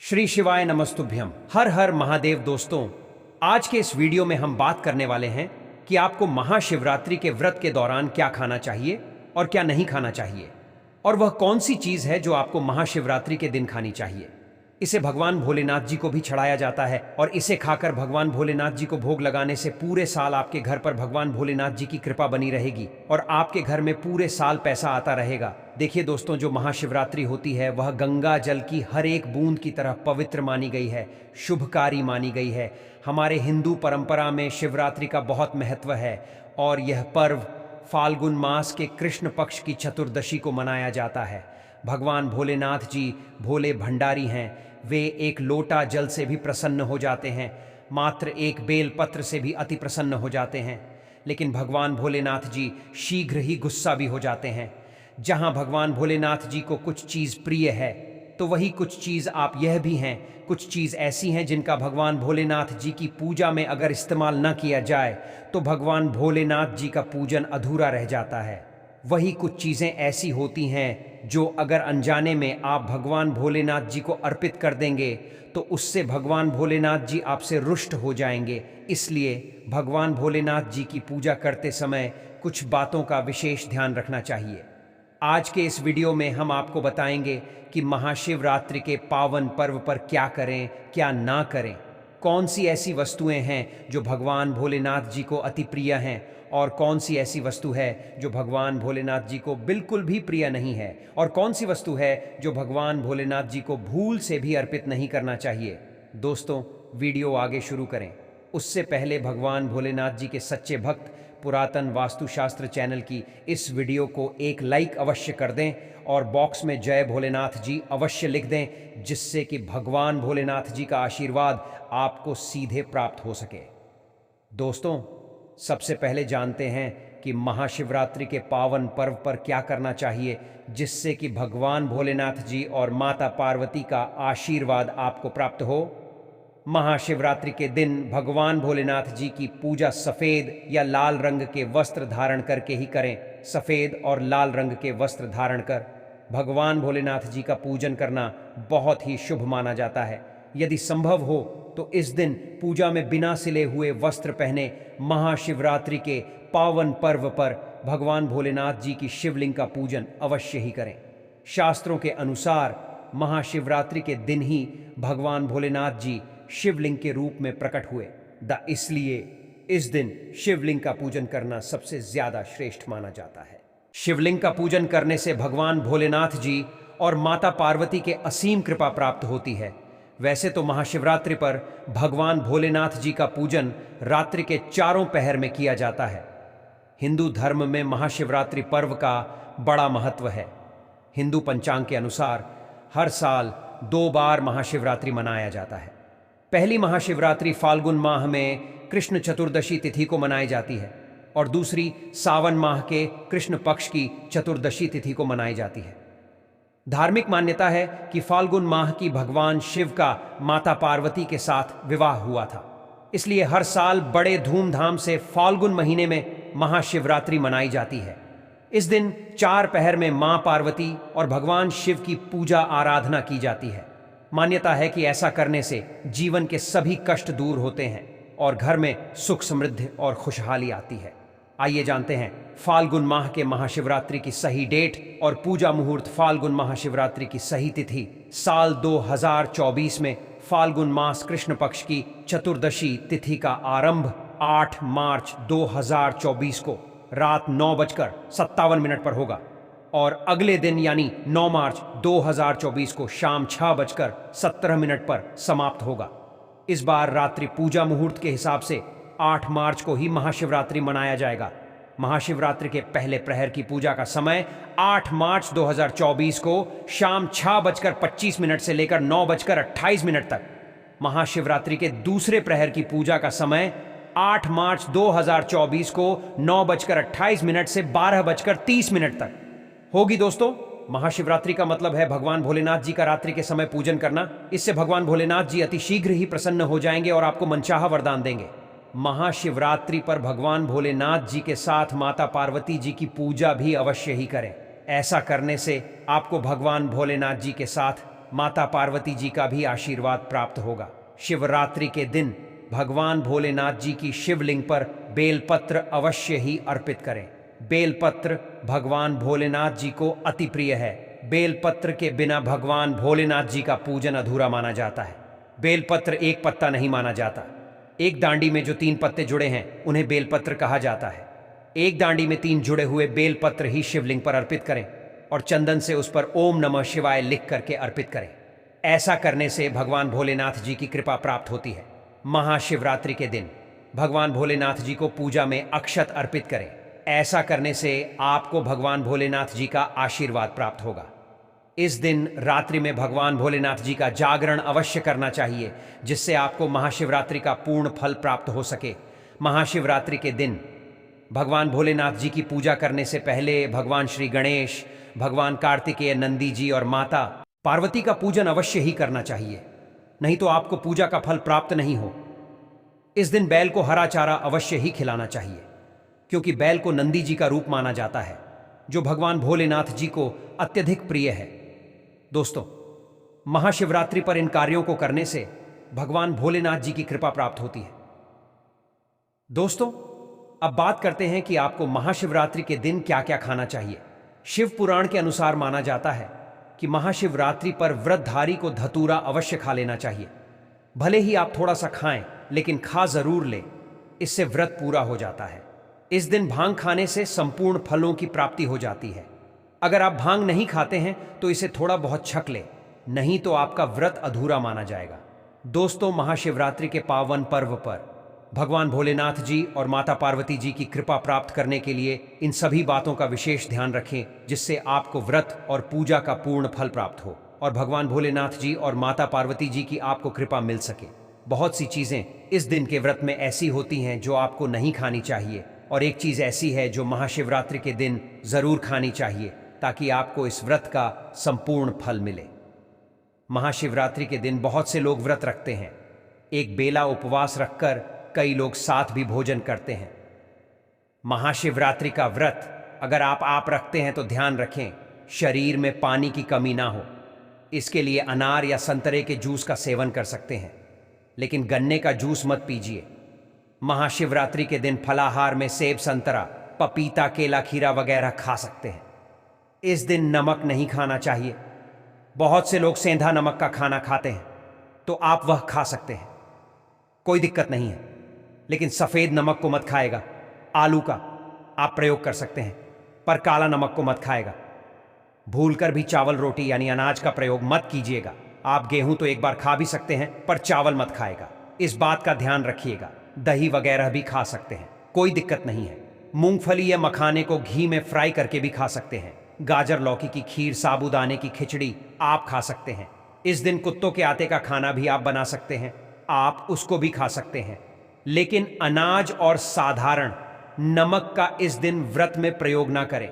श्री शिवाय नमस्तुभ्यम। हर हर महादेव। दोस्तों, आज के इस वीडियो में हम बात करने वाले हैं कि आपको महाशिवरात्रि के व्रत के दौरान क्या खाना चाहिए और क्या नहीं खाना चाहिए, और वह कौन सी चीज है जो आपको महाशिवरात्रि के दिन खानी चाहिए। इसे भगवान भोलेनाथ जी को भी चढ़ाया जाता है और इसे खाकर भगवान भोलेनाथ जी को भोग लगाने से पूरे साल आपके घर पर भगवान भोलेनाथ जी की कृपा बनी रहेगी और आपके घर में पूरे साल पैसा आता रहेगा। देखिए दोस्तों, जो महाशिवरात्रि होती है वह गंगा जल की हर एक बूंद की तरह पवित्र मानी गई है, शुभकारी मानी गई है। हमारे हिंदू परंपरा में शिवरात्रि का बहुत महत्व है और यह पर्व फाल्गुन मास के कृष्ण पक्ष की चतुर्दशी को मनाया जाता है। भगवान भोलेनाथ जी भोले भंडारी हैं। वे एक लोटा जल से भी प्रसन्न हो जाते हैं, मात्र एक बेल पत्र से भी अति प्रसन्न हो जाते हैं। लेकिन भगवान भोलेनाथ जी शीघ्र ही गुस्सा भी हो जाते हैं। जहां भगवान भोलेनाथ जी को कुछ चीज़ प्रिय है तो वही कुछ चीज़ आप यह भी हैं। कुछ चीज़ ऐसी हैं जिनका भगवान भोलेनाथ जी की पूजा में अगर इस्तेमाल न किया जाए तो भगवान भोलेनाथ जी का पूजन अधूरा रह जाता है। वही कुछ चीज़ें ऐसी होती हैं जो अगर अनजाने में आप भगवान भोलेनाथ जी को अर्पित कर देंगे तो उससे भगवान भोलेनाथ जी आपसे रुष्ट हो जाएंगे। इसलिए भगवान भोलेनाथ जी की पूजा करते समय कुछ बातों का विशेष ध्यान रखना चाहिए। आज के इस वीडियो में हम आपको बताएंगे कि महाशिवरात्रि के पावन पर्व पर क्या करें, क्या ना करें, कौन सी ऐसी वस्तुएं हैं जो भगवान भोलेनाथ जी को अति प्रिय हैं और कौन सी ऐसी वस्तु है जो भगवान भोलेनाथ जी को बिल्कुल भी प्रिय नहीं है, और कौन सी वस्तु है जो भगवान भोलेनाथ जी को भूल से भी अर्पित नहीं करना चाहिए। दोस्तों, वीडियो आगे शुरू करें उससे पहले भगवान भोलेनाथ जी के सच्चे भक्त पुरातन वास्तुशास्त्र चैनल की इस वीडियो को एक लाइक अवश्य कर दें और बॉक्स में जय भोलेनाथ जी अवश्य लिख दें, जिससे कि भगवान भोलेनाथ जी का आशीर्वाद आपको सीधे प्राप्त हो सके। दोस्तों, सबसे पहले जानते हैं कि महाशिवरात्रि के पावन पर्व पर क्या करना चाहिए जिससे कि भगवान भोलेनाथ जी और माता पार्वती का आशीर्वाद आपको प्राप्त हो। महाशिवरात्रि के दिन भगवान भोलेनाथ जी की पूजा सफ़ेद या लाल रंग के वस्त्र धारण करके ही करें। सफ़ेद और लाल रंग के वस्त्र धारण कर भगवान भोलेनाथ जी का पूजन करना बहुत ही शुभ माना जाता है। यदि संभव हो तो इस दिन पूजा में बिना सिले हुए वस्त्र पहने महाशिवरात्रि के पावन पर्व पर भगवान भोलेनाथ जी की शिवलिंग का पूजन अवश्य ही करें। शास्त्रों के अनुसार महाशिवरात्रि के दिन ही भगवान भोलेनाथ जी शिवलिंग के रूप में प्रकट हुए। इसलिए इस दिन शिवलिंग का पूजन करना सबसे ज्यादा श्रेष्ठ माना जाता है। शिवलिंग का पूजन करने से भगवान भोलेनाथ जी और माता पार्वती के असीम कृपा प्राप्त होती है। वैसे तो महाशिवरात्रि पर भगवान भोलेनाथ जी का पूजन रात्रि के चारों पहर में किया जाता है। हिंदू धर्म में महाशिवरात्रि पर्व का बड़ा महत्व है। हिंदू पंचांग के अनुसार हर साल 2 बार महाशिवरात्रि मनाया जाता है। पहली महाशिवरात्रि फाल्गुन माह में कृष्ण चतुर्दशी तिथि को मनाई जाती है और दूसरी सावन माह के कृष्ण पक्ष की चतुर्दशी तिथि को मनाई जाती है। धार्मिक मान्यता है कि फाल्गुन माह की भगवान शिव का माता पार्वती के साथ विवाह हुआ था, इसलिए हर साल बड़े धूमधाम से फाल्गुन महीने में महाशिवरात्रि मनाई जाती है। इस दिन 4 पहर में मां पार्वती और भगवान शिव की पूजा आराधना की जाती है। मान्यता है कि ऐसा करने से जीवन के सभी कष्ट दूर होते हैं और घर में सुख समृद्धि और खुशहाली आती है। आइए जानते हैं फाल्गुन माह के महाशिवरात्रि की सही डेट और पूजा मुहूर्त। फाल्गुन महाशिवरात्रि की सही तिथि साल 2024 में फाल्गुन मास कृष्ण पक्ष की चतुर्दशी तिथि का आरंभ 8 मार्च 2024 को रात 9:57 पर होगा और अगले दिन यानी 9 मार्च 2024 को शाम 6:17 पर समाप्त होगा। इस बार रात्रि पूजा मुहूर्त के हिसाब से 8 मार्च को ही महाशिवरात्रि मनाया जाएगा। महाशिवरात्रि के पहले प्रहर की पूजा का समय 8 मार्च 2024 को शाम 6:25 से लेकर 9:28 तक। महाशिवरात्रि के दूसरे प्रहर की पूजा का समय 8 मार्च 2024 को 9:28 से 12:30 तक होगी। दोस्तों, महाशिवरात्रि का मतलब है भगवान भोलेनाथ जी का रात्रि के समय पूजन करना। इससे भगवान भोलेनाथ जी अति शीघ्र ही प्रसन्न हो जाएंगे और आपको मनचाहा वरदान देंगे। महाशिवरात्रि पर भगवान भोलेनाथ जी के साथ माता पार्वती जी की पूजा भी अवश्य ही करें। ऐसा करने से आपको भगवान भोलेनाथ जी के साथ माता पार्वती जी का भी आशीर्वाद प्राप्त होगा। शिवरात्रि के दिन भगवान भोलेनाथ जी की शिवलिंग पर बेलपत्र अवश्य ही अर्पित करें। बेलपत्र भगवान भोलेनाथ जी को अति प्रिय है। बेलपत्र के बिना भगवान भोलेनाथ जी का पूजन अधूरा माना जाता है। बेलपत्र एक पत्ता नहीं माना जाता। एक डांडी में जो 3 पत्ते जुड़े हैं उन्हें बेलपत्र कहा जाता है। एक डांडी में 3 जुड़े हुए बेलपत्र ही शिवलिंग पर अर्पित करें और चंदन से उस पर ओम नमः शिवाय लिख करके अर्पित करें। ऐसा करने से भगवान भोलेनाथ जी की कृपा प्राप्त होती है। महाशिवरात्रि के दिन भगवान भोलेनाथ जी को पूजा में अक्षत अर्पित करें। ऐसा करने से आपको भगवान भोलेनाथ जी का आशीर्वाद प्राप्त होगा। इस दिन रात्रि में भगवान भोलेनाथ जी का जागरण अवश्य करना चाहिए, जिससे आपको महाशिवरात्रि का पूर्ण फल प्राप्त हो सके। महाशिवरात्रि के दिन भगवान भोलेनाथ जी की पूजा करने से पहले भगवान श्री गणेश, भगवान कार्तिकेय, नंदी जी और माता पार्वती का पूजन अवश्य ही करना चाहिए, नहीं तो आपको पूजा का फल प्राप्त नहीं हो। इस दिन बैल को हरा चारा अवश्य ही खिलाना चाहिए, क्योंकि बैल को नंदी जी का रूप माना जाता है, जो भगवान भोलेनाथ जी को अत्यधिक प्रिय है। दोस्तों, महाशिवरात्रि पर इन कार्यों को करने से भगवान भोलेनाथ जी की कृपा प्राप्त होती है। दोस्तों, अब बात करते हैं कि आपको महाशिवरात्रि के दिन क्या क्या खाना चाहिए। शिव पुराण के अनुसार माना जाता है कि महाशिवरात्रि पर व्रतधारी को धतूरा अवश्य खा लेना चाहिए। भले ही आप थोड़ा सा खाएं, लेकिन खा जरूर लें, इससे व्रत पूरा हो जाता है। इस दिन भांग खाने से संपूर्ण फलों की प्राप्ति हो जाती है। अगर आप भांग नहीं खाते हैं तो इसे थोड़ा बहुत छक लें, नहीं तो आपका व्रत अधूरा माना जाएगा। दोस्तों, महाशिवरात्रि के पावन पर्व पर भगवान भोलेनाथ जी और माता पार्वती जी की कृपा प्राप्त करने के लिए इन सभी बातों का विशेष ध्यान रखें, जिससे आपको व्रत और पूजा का पूर्ण फल प्राप्त हो और भगवान भोलेनाथ जी और माता पार्वती जी की आपको कृपा मिल सके। बहुत सी चीज़ें इस दिन के व्रत में ऐसी होती हैं जो आपको नहीं खानी चाहिए, और एक चीज़ ऐसी है जो महाशिवरात्रि के दिन ज़रूर खानी चाहिए, ताकि आपको इस व्रत का संपूर्ण फल मिले। महाशिवरात्रि के दिन बहुत से लोग व्रत रखते हैं। एक बेला उपवास रखकर कई लोग साथ भी भोजन करते हैं। महाशिवरात्रि का व्रत अगर आप रखते हैं तो ध्यान रखें, शरीर में पानी की कमी ना हो। इसके लिए अनार या संतरे के जूस का सेवन कर सकते हैं, लेकिन गन्ने का जूस मत पीजिए। महाशिवरात्रि के दिन फलाहार में सेब, संतरा, पपीता, केला, खीरा वगैरह खा सकते हैं। इस दिन नमक नहीं खाना चाहिए। बहुत से लोग सेंधा नमक का खाना खाते हैं, तो आप वह खा सकते हैं, कोई दिक्कत नहीं है, लेकिन सफ़ेद नमक को मत खाएगा। आलू का आप प्रयोग कर सकते हैं, पर काला नमक को मत खाएगा। भूलकर भी चावल रोटी यानी अनाज का प्रयोग मत कीजिएगा। आप गेहूं तो एक बार खा भी सकते हैं, पर चावल मत खाएगा, इस बात का ध्यान रखिएगा। दही वगैरह भी खा सकते हैं, कोई दिक्कत नहीं है। मूंगफली या मखाने को घी में फ्राई करके भी खा सकते हैं। गाजर लौकी की खीर, साबूदाने की खिचड़ी आप खा सकते हैं। इस दिन कुत्तों के आटे का खाना भी आप बना सकते हैं, आप उसको भी खा सकते हैं। लेकिन अनाज और साधारण नमक का इस दिन व्रत में प्रयोग ना करें।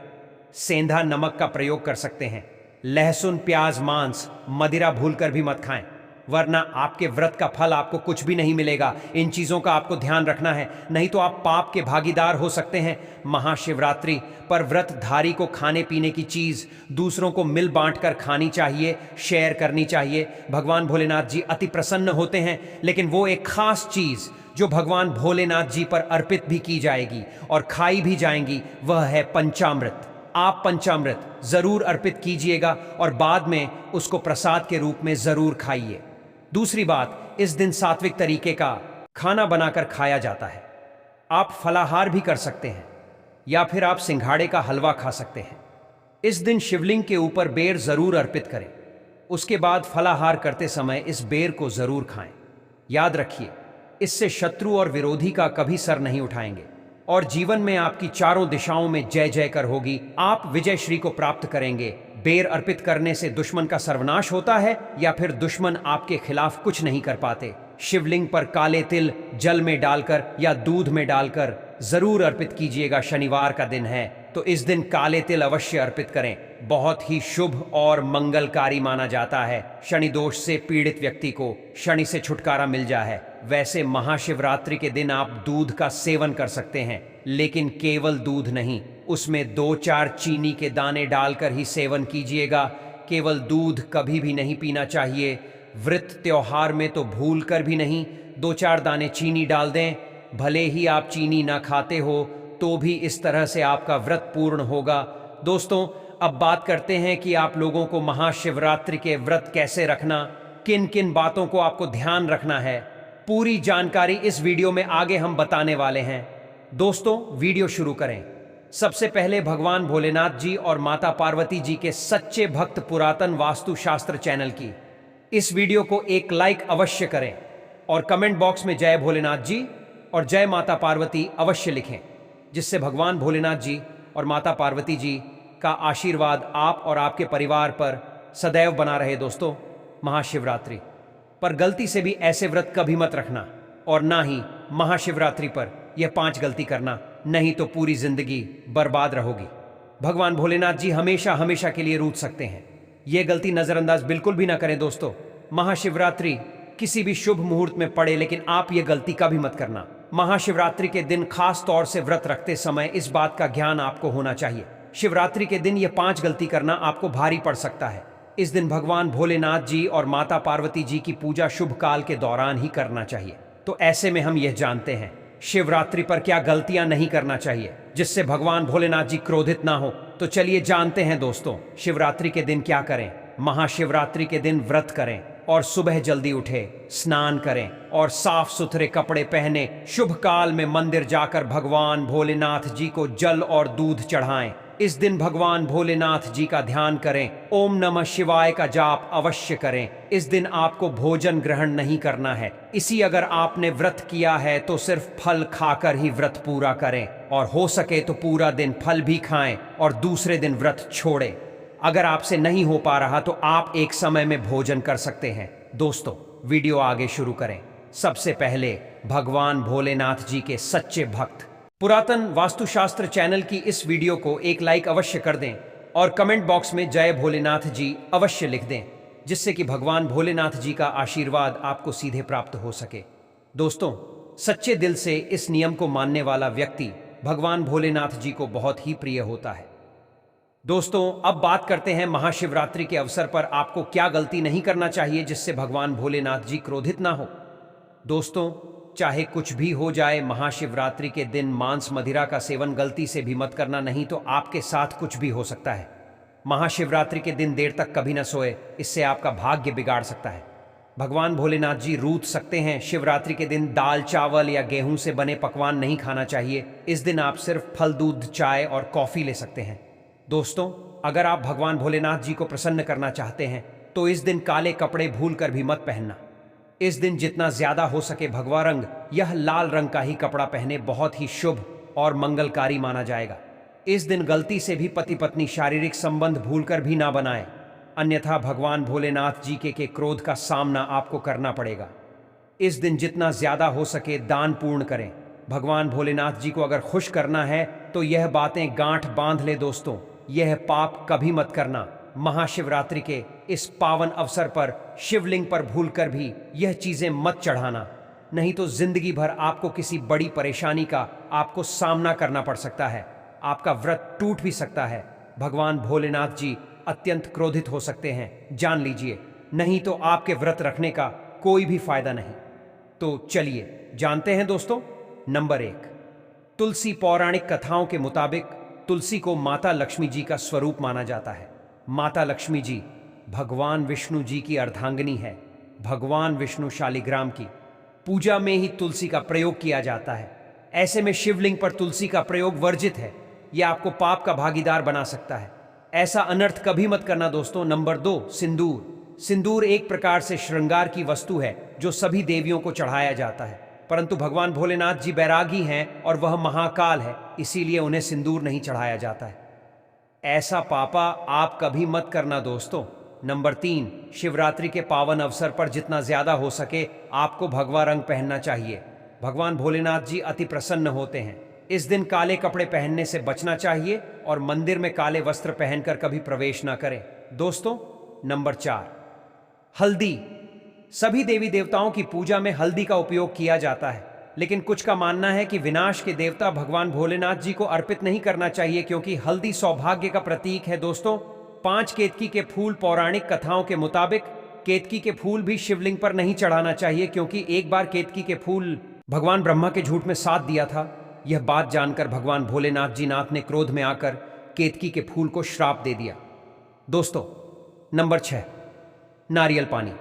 सेंधा नमक का प्रयोग कर सकते हैं। लहसुन, प्याज, मांस, मदिरा भूलकर भी मत खाएं, वरना आपके व्रत का फल आपको कुछ भी नहीं मिलेगा। इन चीज़ों का आपको ध्यान रखना है, नहीं तो आप पाप के भागीदार हो सकते हैं। महाशिवरात्रि पर व्रतधारी को खाने पीने की चीज़ दूसरों को मिल बांट कर खानी चाहिए, शेयर करनी चाहिए। भगवान भोलेनाथ जी अति प्रसन्न होते हैं, लेकिन वो एक खास चीज़ जो भगवान भोलेनाथ जी पर अर्पित भी की जाएगी और खाई भी जाएंगी, वह है पंचामृत। आप पंचामृत जरूर अर्पित कीजिएगा और बाद में उसको प्रसाद के रूप में जरूर खाइए। दूसरी बात, इस दिन सात्विक तरीके का खाना बनाकर खाया जाता है। आप फलाहार भी कर सकते हैं या फिर आप सिंघाड़े का हलवा खा सकते हैं। इस दिन शिवलिंग के ऊपर बेर जरूर अर्पित करें। उसके बाद फलाहार करते समय इस बेर को जरूर खाएं। याद रखिए, इससे शत्रु और विरोधी का कभी सर नहीं उठाएंगे और जीवन में आपकी चारों दिशाओं में जय जयकर होगी। आप विजय श्री को प्राप्त करेंगे। बेर अर्पित करने से दुश्मन का सर्वनाश होता है या फिर दुश्मन आपके खिलाफ कुछ नहीं कर पाते। शिवलिंग पर काले तिल जल में डालकर या दूध में डालकर जरूर अर्पित कीजिएगा। शनिवार का दिन है तो इस दिन काले तिल अवश्य अर्पित करें। बहुत ही शुभ और मंगलकारी माना जाता है। शनि दोष से पीड़ित व्यक्ति को शनि से छुटकारा मिल जाए है। वैसे महाशिवरात्रि के दिन आप दूध का सेवन कर सकते हैं, लेकिन केवल दूध नहीं, उसमें 2-4 चीनी के दाने डालकर ही सेवन कीजिएगा। केवल दूध कभी भी नहीं पीना चाहिए। व्रत त्योहार में तो भूल कर भी नहीं। 2-4 दाने चीनी डाल दें। भले ही आप चीनी ना खाते हो तो भी इस तरह से आपका व्रत पूर्ण होगा। दोस्तों, अब बात करते हैं कि आप लोगों को महाशिवरात्रि के व्रत कैसे रखना, किन किन बातों को आपको ध्यान रखना है। पूरी जानकारी इस वीडियो में आगे हम बताने वाले हैं। दोस्तों, वीडियो शुरू करें। सबसे पहले भगवान भोलेनाथ जी और माता पार्वती जी के सच्चे भक्त पुरातन वास्तुशास्त्र चैनल की इस वीडियो को एक लाइक अवश्य करें और कमेंट बॉक्स में जय भोलेनाथ जी और जय माता पार्वती अवश्य लिखें, जिससे भगवान भोलेनाथ जी और माता पार्वती जी का आशीर्वाद आप और आपके परिवार पर सदैव बना रहे। दोस्तों, महाशिवरात्रि पर गलती से भी ऐसे व्रत कभी मत रखना और ना ही महाशिवरात्रि पर यह 5 गलती करना, नहीं तो पूरी जिंदगी बर्बाद रहोगी। भगवान भोलेनाथ जी हमेशा हमेशा के लिए रूठ सकते हैं। यह गलती नजरअंदाज बिल्कुल भी ना करें। दोस्तों, महाशिवरात्रि किसी भी शुभ मुहूर्त में पड़े, लेकिन आप ये गलती कभी मत करना। महाशिवरात्रि के दिन खास तौर से व्रत रखते समय इस बात का ज्ञान आपको होना चाहिए। शिवरात्रि के दिन ये 5 गलती करना आपको भारी पड़ सकता है। इस दिन भगवान भोलेनाथ जी और माता पार्वती जी की पूजा शुभ काल के दौरान ही करना चाहिए। तो ऐसे में हम यह जानते हैं शिवरात्रि पर क्या गलतियां नहीं करना चाहिए जिससे भगवान भोलेनाथ जी क्रोधित ना हो। तो चलिए जानते हैं दोस्तों, शिवरात्रि के दिन क्या करें। महाशिवरात्रि के दिन व्रत करें और सुबह जल्दी उठे, स्नान करें और साफ सुथरे कपड़े पहने शुभ काल में मंदिर जाकर भगवान भोलेनाथ जी को जल और दूध चढ़ाएं। इस दिन भगवान भोलेनाथ जी का ध्यान करें, ओम नमः शिवाय का जाप अवश्य करें। इस दिन आपको भोजन ग्रहण नहीं करना है। इसी अगर आपने व्रत किया है तो सिर्फ फल खाकर ही व्रत पूरा करें और हो सके तो पूरा दिन फल भी खाएं और दूसरे दिन व्रत छोड़ें। अगर आपसे नहीं हो पा रहा तो आप एक समय में भोजन कर सकते हैं। दोस्तों, वीडियो आगे शुरू करें। सबसे पहले भगवान भोलेनाथ जी के सच्चे भक्त पुरातन वास्तुशास्त्र चैनल की इस वीडियो को एक लाइक अवश्य कर दें और कमेंट बॉक्स में जय भोलेनाथ जी अवश्य लिख दें, जिससे कि भगवान भोलेनाथ जी का आशीर्वाद आपको सीधे प्राप्त हो सके। दोस्तों, सच्चे दिल से इस नियम को मानने वाला व्यक्ति भगवान भोलेनाथ जी को बहुत ही प्रिय होता है। दोस्तों, अब बात करते हैं महाशिवरात्रि के अवसर पर आपको क्या गलती नहीं करना चाहिए जिससे भगवान भोलेनाथ जी क्रोधित ना हो। दोस्तों, चाहे कुछ भी हो जाए, महाशिवरात्रि के दिन मांस मदिरा का सेवन गलती से भी मत करना, नहीं तो आपके साथ कुछ भी हो सकता है। महाशिवरात्रि के दिन देर तक कभी न सोए, इससे आपका भाग्य बिगाड़ सकता है। भगवान भोलेनाथ जी रूठ सकते हैं। शिवरात्रि के दिन दाल चावल या गेहूं से बने पकवान नहीं खाना चाहिए। इस दिन आप सिर्फ फल, दूध, चाय और कॉफी ले सकते हैं। दोस्तों, अगर आप भगवान भोलेनाथ जी को प्रसन्न करना चाहते हैं तो इस दिन काले कपड़े भूल कर भी मत पहनना। इस दिन जितना ज्यादा हो सके भगवा रंग, यह लाल रंग का ही कपड़ा पहने, बहुत ही शुभ और मंगलकारी माना जाएगा। इस दिन गलती से भी पति पत्नी शारीरिक संबंध भूलकर भी ना बनाएं, अन्यथा भगवान भोलेनाथ जी के क्रोध का सामना आपको करना पड़ेगा। इस दिन जितना ज्यादा हो सके दान पूर्ण करें। भगवान भोलेनाथ जी को अगर खुश करना है तो यह बातें गांठ बांध ले। दोस्तों, यह पाप कभी मत करना। महाशिवरात्रि के इस पावन अवसर पर शिवलिंग पर भूलकर भी यह चीजें मत चढ़ाना, नहीं तो जिंदगी भर आपको किसी बड़ी परेशानी का आपको सामना करना पड़ सकता है। आपका व्रत टूट भी सकता है। भगवान भोलेनाथ जी अत्यंत क्रोधित हो सकते हैं, जान लीजिए, नहीं तो आपके व्रत रखने का कोई भी फायदा नहीं। तो चलिए जानते हैं दोस्तों। नंबर 1, तुलसी। पौराणिक कथाओं के मुताबिक तुलसी को माता लक्ष्मी जी का स्वरूप माना जाता है। माता लक्ष्मी जी भगवान विष्णु जी की अर्धांगिनी है। भगवान विष्णु शालिग्राम की पूजा में ही तुलसी का प्रयोग किया जाता है। ऐसे में शिवलिंग पर तुलसी का प्रयोग वर्जित है। यह आपको पाप का भागीदार बना सकता है। ऐसा अनर्थ कभी मत करना। दोस्तों, नंबर 2, सिंदूर। सिंदूर एक प्रकार से श्रृंगार की वस्तु है जो सभी देवियों को चढ़ाया जाता है, परंतु भगवान भोलेनाथ जी बैरागी हैं और वह महाकाल है, इसीलिए उन्हें सिंदूर नहीं चढ़ाया जाता है। ऐसा पापा आप कभी मत करना। दोस्तों, नंबर 3, शिवरात्रि के पावन अवसर पर जितना ज्यादा हो सके आपको भगवा रंग पहनना चाहिए। भगवान भोलेनाथ जी अति प्रसन्न होते हैं। इस दिन काले कपड़े पहनने से बचना चाहिए और मंदिर में काले वस्त्र पहनकर कभी प्रवेश ना करें। दोस्तों, नंबर 4, हल्दी। सभी देवी देवताओं की पूजा में हल्दी का उपयोग किया जाता है, लेकिन कुछ का मानना है कि विनाश के देवता भगवान भोलेनाथ जी को अर्पित नहीं करना चाहिए, क्योंकि हल्दी सौभाग्य का प्रतीक है। दोस्तों, 5 केतकी के फूल पौराणिक कथाओं के मुताबिक केतकी के फूल भी शिवलिंग पर नहीं चढ़ाना चाहिए, क्योंकि एक बार केतकी के फूल भगवान ब्रह्मा के झूठ में साथ दिया था। यह बात जानकर भगवान भोलेनाथ जी नाथ ने क्रोध में आकर केतकी के फूल को श्राप दे दिया। दोस्तों, नंबर 6, नारियल पानी।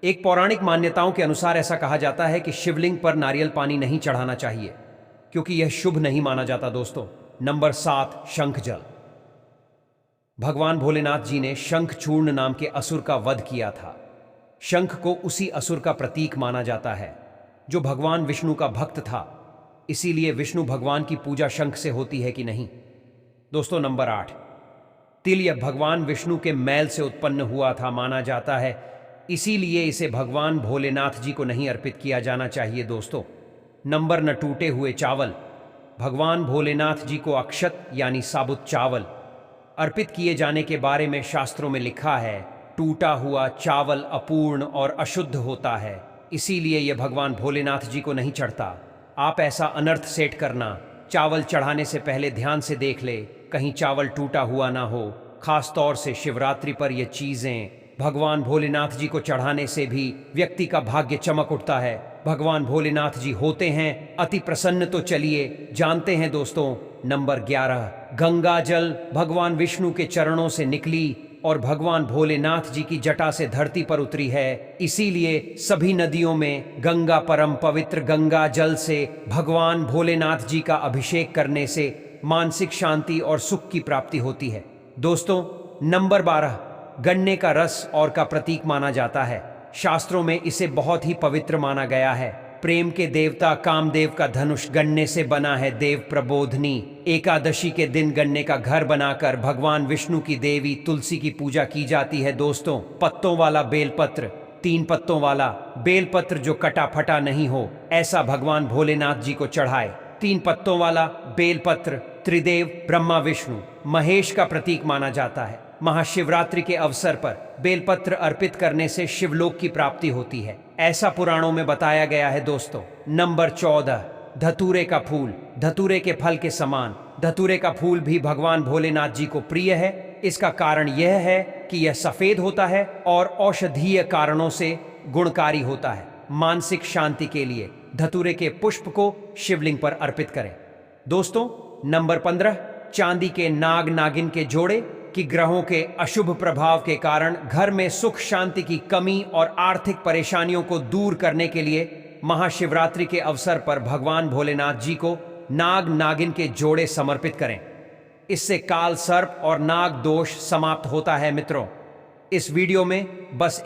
एक पौराणिक मान्यताओं के अनुसार ऐसा कहा जाता है कि शिवलिंग पर नारियल पानी नहीं चढ़ाना चाहिए, क्योंकि यह शुभ नहीं माना जाता। दोस्तों, नंबर 7, शंख जल। भगवान भोलेनाथ जी ने शंखचूर्ण नाम के असुर का वध किया था। शंख को उसी असुर का प्रतीक माना जाता है जो भगवान विष्णु का भक्त था। इसीलिए विष्णु भगवान की पूजा शंख से होती है कि नहीं। दोस्तों, नंबर 8, तिल। यह भगवान विष्णु के मैल से उत्पन्न हुआ था माना जाता है, इसीलिए इसे भगवान भोलेनाथ जी को नहीं अर्पित किया जाना चाहिए। दोस्तों, नंबर 9, टूटे हुए चावल। भगवान भोलेनाथ जी को अक्षत यानी साबुत चावल अर्पित किए जाने के बारे में शास्त्रों में लिखा है। टूटा हुआ चावल अपूर्ण और अशुद्ध होता है, इसीलिए यह भगवान भोलेनाथ जी को नहीं चढ़ता। आप ऐसा अनर्थ सेट करना, चावल चढ़ाने से पहले ध्यान से देख ले कहीं चावल टूटा हुआ ना हो। खास तौर से शिवरात्रि पर ये चीजें भगवान भोलेनाथ जी को चढ़ाने से भी व्यक्ति का भाग्य चमक उठता है। भगवान भोलेनाथ जी होते हैं अति प्रसन्न। तो चलिए जानते हैं दोस्तों, नंबर 11, गंगा जल। भगवान विष्णु के चरणों से निकली और भगवान भोलेनाथ जी की जटा से धरती पर उतरी है, इसीलिए सभी नदियों में गंगा परम पवित्र। गंगा जल से भगवान भोलेनाथ जी का अभिषेक करने से मानसिक शांति और सुख की प्राप्ति होती है। दोस्तों, नंबर 12, गन्ने का रस और का प्रतीक माना जाता है। शास्त्रों में इसे बहुत ही पवित्र माना गया है। प्रेम के देवता कामदेव का धनुष गन्ने से बना है। देव प्रबोधनी एकादशी के दिन गन्ने का घर बनाकर भगवान विष्णु की देवी तुलसी की पूजा की जाती है। दोस्तों, पत्तों वाला बेलपत्र, 3 पत्तों वाला बेलपत्र जो कटा फटा नहीं हो, ऐसा भगवान भोलेनाथ जी को चढ़ाए। 3 पत्तों वाला बेलपत्र त्रिदेव ब्रह्मा विष्णु महेश का प्रतीक माना जाता है। महाशिवरात्रि के अवसर पर बेलपत्र अर्पित करने से शिवलोक की प्राप्ति होती है, ऐसा पुराणों में बताया गया है। दोस्तों, नंबर 14, धतूरे का फूल। धतूरे के फल के समान धतूरे का फूल भी भगवान भोलेनाथ जी को प्रिय है। इसका कारण यह है कि यह सफेद होता है और औषधीय कारणों से गुणकारी होता है। मानसिक शांति के लिए धतूरे के पुष्प को शिवलिंग पर अर्पित करें। दोस्तों, नंबर 15, चांदी के नाग नागिन के जोड़े। कि ग्रहों के अशुभ प्रभाव के कारण घर में सुख शांति की कमी और आर्थिक परेशानियों को दूर करने के लिए महाशिवरात्रि के अवसर पर भगवान भोलेनाथ जी को नाग नागिन के जोड़े समर्पित करें। इससे काल सर्प और नाग दोष समाप्त होता है। मित्रों, इस वीडियो में बस